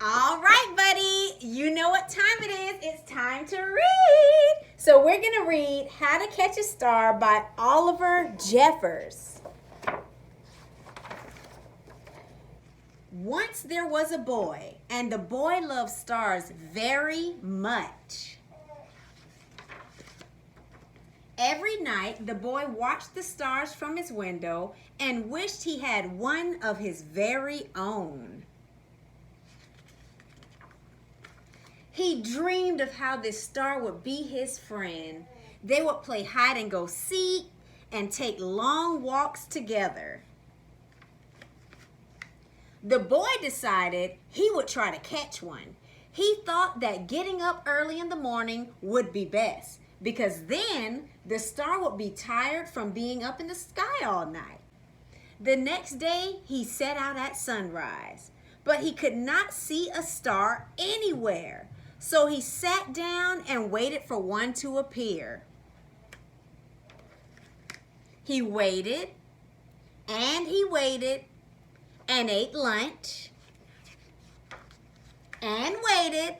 All right, buddy. You know what time it is. It's time to read. So we're going to read How to Catch a Star by Oliver Jeffers. Once there was a boy, and the boy loved stars very much. Every night, the boy watched the stars from his window and wished he had one of his very own. He dreamed of how this star would be his friend. They would play hide and go seek and take long walks together. The boy decided he would try to catch one. He thought that getting up early in the morning would be best, because then the star would be tired from being up in the sky all night. The next day, he set out at sunrise, but he could not see a star anywhere. So he sat down and waited for one to appear. He waited and ate lunch and waited,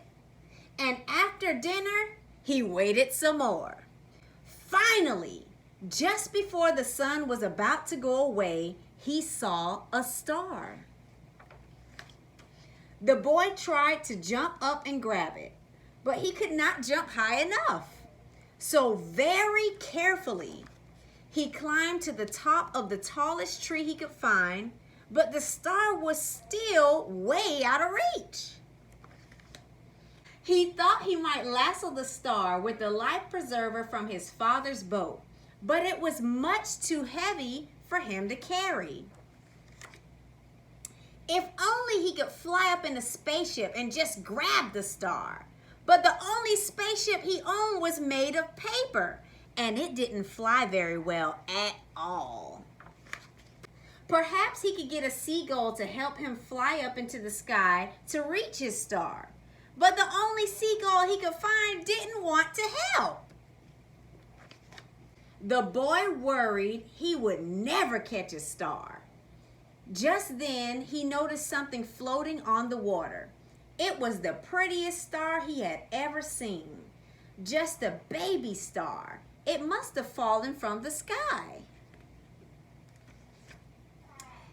and after dinner, he waited some more. Finally, just before the sun was about to go away, he saw a star. The boy tried to jump up and grab it, but he could not jump high enough. So very carefully, he climbed to the top of the tallest tree he could find, but the star was still way out of reach. He thought he might lasso the star with the life preserver from his father's boat, but it was much too heavy for him to carry. If only he could fly up in a spaceship and just grab the star. But the only spaceship he owned was made of paper, and it didn't fly very well at all. Perhaps he could get a seagull to help him fly up into the sky to reach his star. But the only seagull he could find didn't want to help. The boy worried he would never catch a star. Just then, he noticed something floating on the water. It was the prettiest star he had ever seen. Just a baby star. It must have fallen from the sky.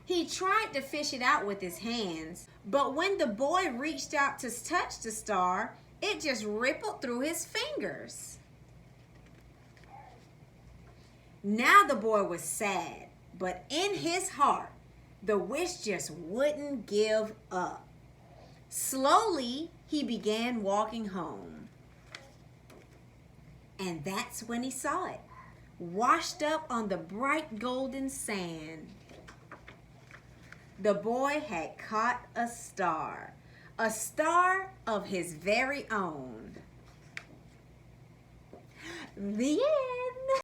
He tried to fish it out with his hands, but when the boy reached out to touch the star, it just rippled through his fingers. Now the boy was sad, but in his heart, the wish just wouldn't give up. Slowly, he began walking home. And that's when he saw it, washed up on the bright golden sand. The boy had caught a star of his very own. The end.